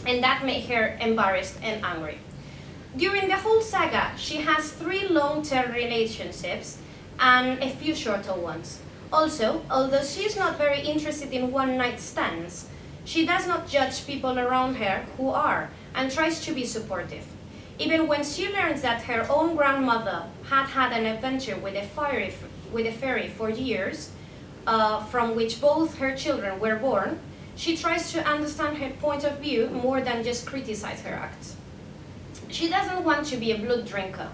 and that made her embarrassed and angry. During the whole saga, she has 3 long-term relationships and a few shorter ones. Also, although she is not very interested in one-night stands, she does not judge people around her who are, and tries to be supportive. Even when she learns that her own grandmother had had an adventure with a fairy for years, from which both her children were born, she tries to understand her point of view more than just criticize her acts. She doesn't want to be a blood drinker.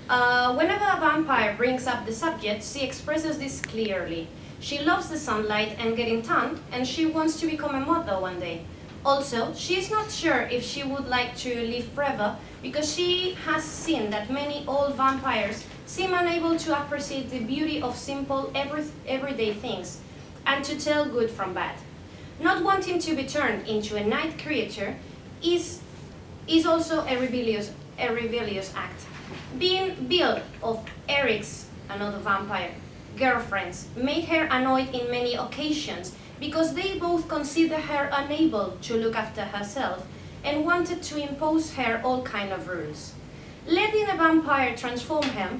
Whenever a vampire brings up the subject, she expresses this clearly. She loves the sunlight and getting tanned, and she wants to become a mother one day. Also, she is not sure if she would like to live forever because she has seen that many old vampires seem unable to appreciate the beauty of simple everyday things and to tell good from bad. Not wanting to be turned into a night creature is also a rebellious act. Being built of Eric's, another vampire, girlfriends made her annoyed in many occasions because they both considered her unable to look after herself and wanted to impose her all kind of rules. Letting a vampire transform her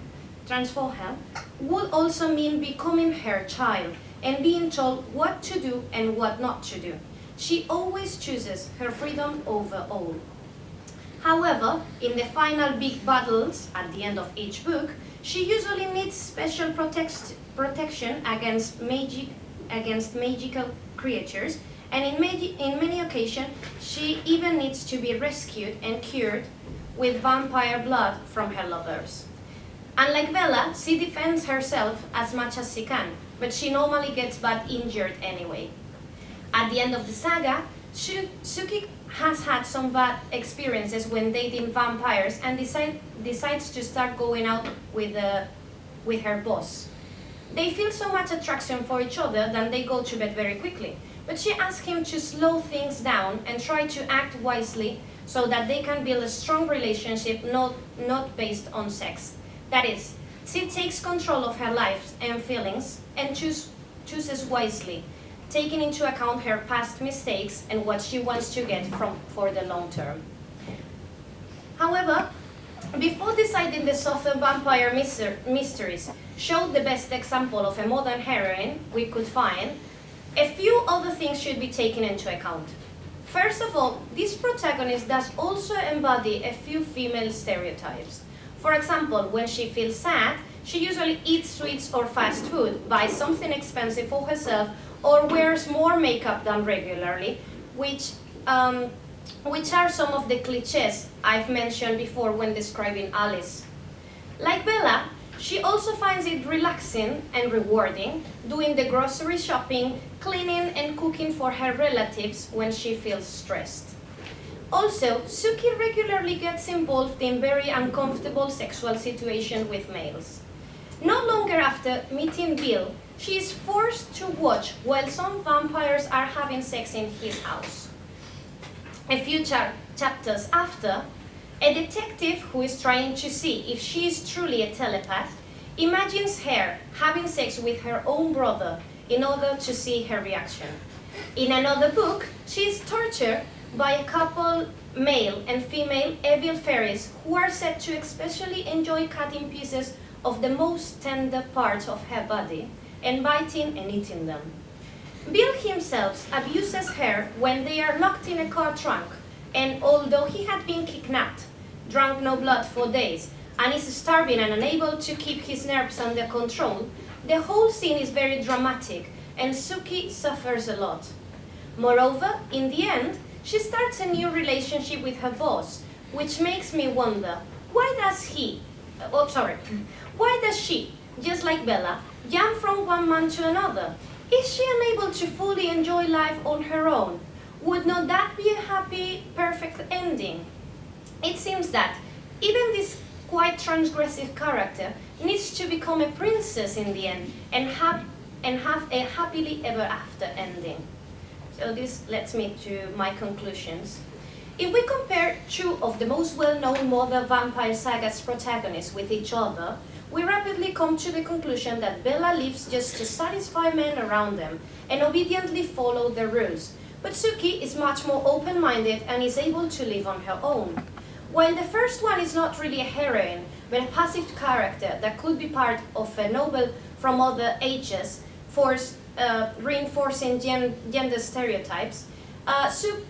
would also mean becoming her child and being told what to do and what not to do. She always chooses her freedom over all. However, in the final big battles at the end of each book, she usually needs special protection against magical creatures, and in many occasions, she even needs to be rescued and cured with vampire blood from her lovers. Unlike Bella, she defends herself as much as she can, but she normally gets bad injured anyway. At the end of the saga, Suki has had some bad experiences when dating vampires and decides to start going out with her boss. They feel so much attraction for each other that they go to bed very quickly. But she asks him to slow things down and try to act wisely so that they can build a strong relationship not based on sex. That is, she takes control of her life and feelings and chooses wisely, taking into account her past mistakes and what she wants to get for the long term. However, before deciding the Southern Vampire Mysteries showed the best example of a modern heroine we could find, a few other things should be taken into account. First of all, this protagonist does also embody a few female stereotypes. For example, when she feels sad, she usually eats sweets or fast food, buys something expensive for herself, or wears more makeup than regularly, which are some of the cliches I've mentioned before when describing Alice. Like Bella, she also finds it relaxing and rewarding doing the grocery shopping, cleaning and cooking for her relatives when she feels stressed. Also, Suki regularly gets involved in very uncomfortable sexual situations with males. Not longer after meeting Bill, she is forced to watch while some vampires are having sex in his house. A few chapters after, a detective who is trying to see if she is truly a telepath imagines her having sex with her own brother in order to see her reaction. In another book, she is tortured by a couple, male and female evil fairies who are said to especially enjoy cutting pieces of the most tender parts of her body and biting and eating them. Bill himself abuses her when they are locked in a car trunk, and although he had been kidnapped, drunk no blood for days, and is starving and unable to keep his nerves under control, the whole scene is very dramatic, and Suki suffers a lot. Moreover, in the end, she starts a new relationship with her boss, which makes me wonder, why does she, just like Bella, jump from one man to another? Is she unable to fully enjoy life on her own? Would not that be a happy, perfect ending? It seems that even this quite transgressive character needs to become a princess in the end and have a happily ever after ending. So this leads me to my conclusions. If we compare two of the most well-known modern vampire sagas protagonists with each other, we rapidly come to the conclusion that Bella lives just to satisfy men around them and obediently follow their rules, but Suki is much more open-minded and is able to live on her own. While the first one is not really a heroine, but a passive character that could be part of a novel from other ages, reinforcing gender stereotypes,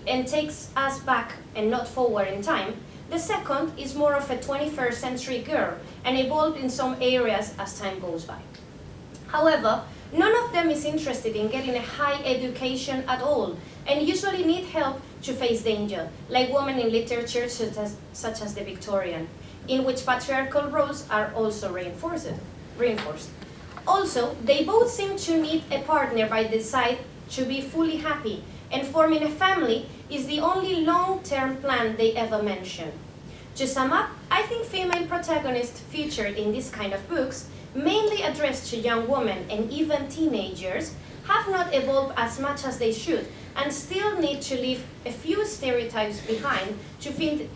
and takes us back and not forward in time. The second is more of a 21st century girl and evolved in some areas as time goes by. However, none of them is interested in getting a high education at all and usually need help to face danger, like women in literature such as the Victorian, in which patriarchal roles are also reinforced. Also, they both seem to need a partner by their side to be fully happy, and forming a family is the only long-term plan they ever mention. To sum up, I think female protagonists featured in this kind of books, mainly addressed to young women and even teenagers, have not evolved as much as they should and still need to leave a few stereotypes behind to fit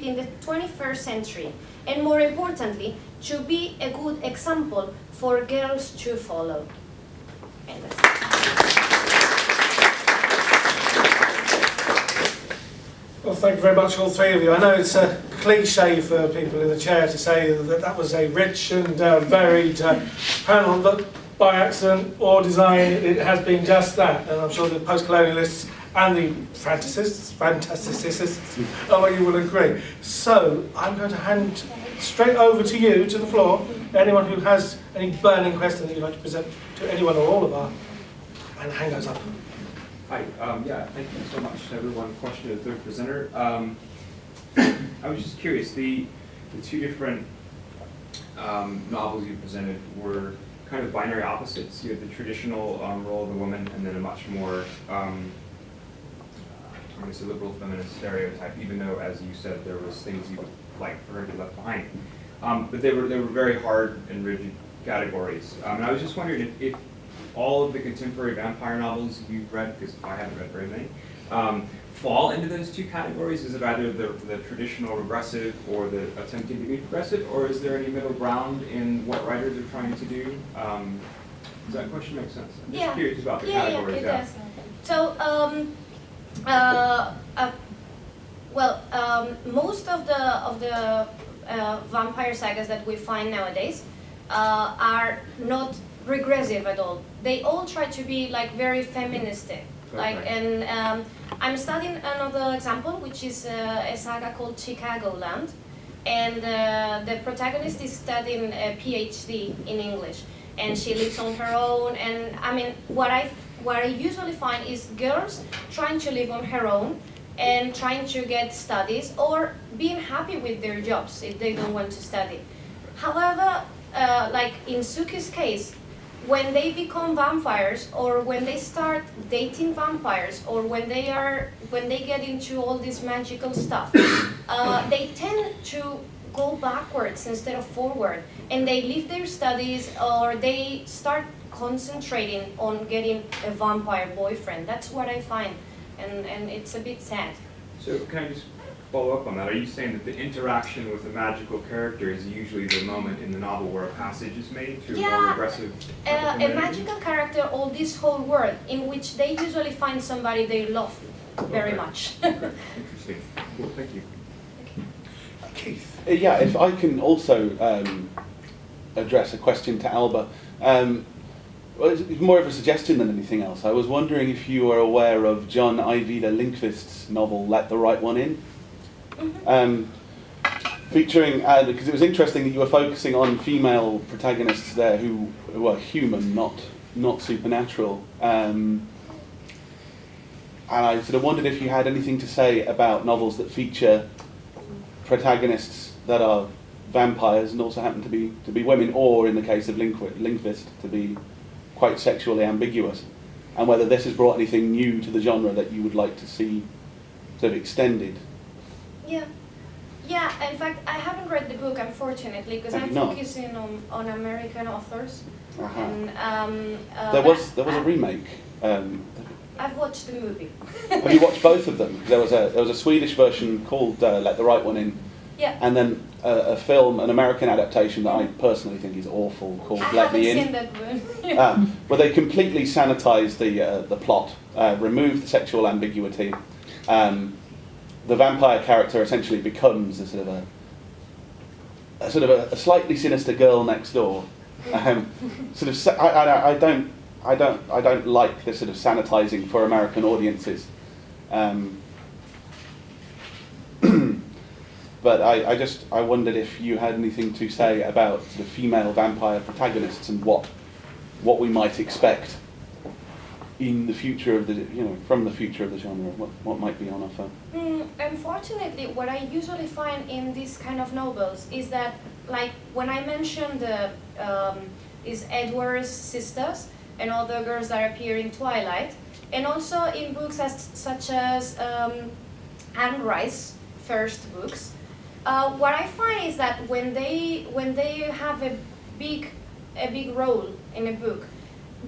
in the 21st century, and more importantly, to be a good example for girls to follow. And that's it. Well, thank you very much, all three of you. I know it's a cliche for people in the chair to say that that was a rich and varied panel, but by accident or design, it has been just that. And I'm sure the post-colonialists and the fantasticists you will agree. So I'm going to hand straight over to you, to the floor. Anyone who has any burning question that you'd like to present to anyone or all of our, and hand goes up. Hi, yeah, thank you so much to everyone. Question to the third presenter. I was just curious, the two different novels you presented were kind of binary opposites. You had the traditional role of the woman and then a much more, I'm going to say liberal feminist stereotype, even though, as you said, there was things you would like for her to be left behind. But they were very hard and rigid categories. And I was just wondering if all of the contemporary vampire novels you've read, because I haven't read very many, fall into those two categories? Is it either the traditional regressive or the attempting to be progressive, or is there any middle ground in what writers are trying to do? Does that question make sense? I'm just curious about the categories. Yeah, it does. So, most of the vampire sagas that we find nowadays are not regressive at all. They all try to be like very feministic. And I'm studying another example, which is a saga called Chicagoland, and the protagonist is studying a PhD in English, and she lives on her own. And I mean, what I usually find is girls trying to live on her own and trying to get studies or being happy with their jobs if they don't want to study. However, like in Suki's case, when they become vampires, or when they start dating vampires, or when they get into all this magical stuff, they tend to go backwards instead of forward, and they leave their studies, or they start concentrating on getting a vampire boyfriend. That's what I find, and it's a bit sad. So can I just follow up on that? Are you saying that the interaction with a magical character is usually the moment in the novel where a passage is made to a more regressive a magical character, or this whole world in which they usually find somebody they love very much. Okay. Interesting. Cool, thank you. Keith. Yeah, if I can also address a question to Alba. Well, it's more of a suggestion than anything else. I was wondering if you are aware of John Ajvide Lindqvist's novel Let the Right One In. Featuring, because it was interesting that you were focusing on female protagonists there who are human, not supernatural. And I sort of wondered if you had anything to say about novels that feature protagonists that are vampires and also happen to be women, or in the case of Lindqvist, to be quite sexually ambiguous, and whether this has brought anything new to the genre that you would like to see sort of extended. Yeah, in fact, I haven't read the book, unfortunately, because I'm focusing on American authors. And, there was a remake. I've watched the movie. Have you watched both of them? There was a Swedish version called Let the Right One In. Yeah. And then a film, an American adaptation that I personally think is awful, called Let Me In. I haven't seen that one. Where they completely sanitized the plot remove the sexual ambiguity. The vampire character essentially becomes a slightly sinister girl next door. I don't like this sort of sanitizing for American audiences. But I wondered if you had anything to say about the female vampire protagonists and what we might expect in the future of from the future of the genre, what might be on offer. Unfortunately, what I usually find in these kind of novels is that, like when I mentioned is Edward's sisters and all the girls that appear in Twilight, and also in books such as Anne Rice's first books. What I find is that when they have a big role in a book,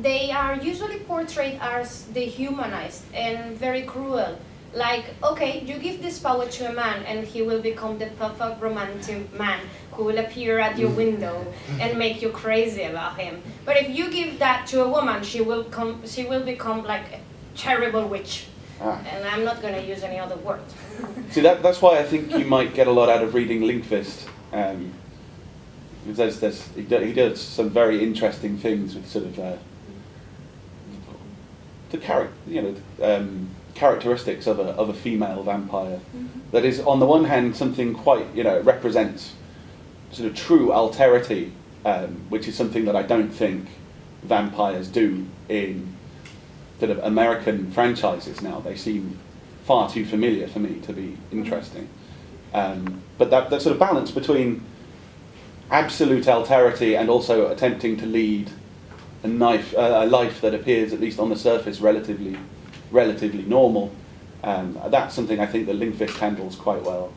they are usually portrayed as dehumanized and very cruel. Like, okay, you give this power to a man and he will become the perfect romantic man who will appear at your window and make you crazy about him. But if you give that to a woman, she will become like a terrible witch. And I'm not going to use any other word. See, that's why I think you might get a lot out of reading Linkfist. Because he does some very interesting things with sort of the characteristics of a female vampire. That is, on the one hand, something quite, it represents sort of true alterity, which is something that I don't think vampires do in sort of American franchises now. They seem far too familiar for me to be interesting. But that sort of balance between absolute alterity and also attempting to lead a life that appears, at least on the surface, relatively normal. That's something I think that Linkfist handles quite well.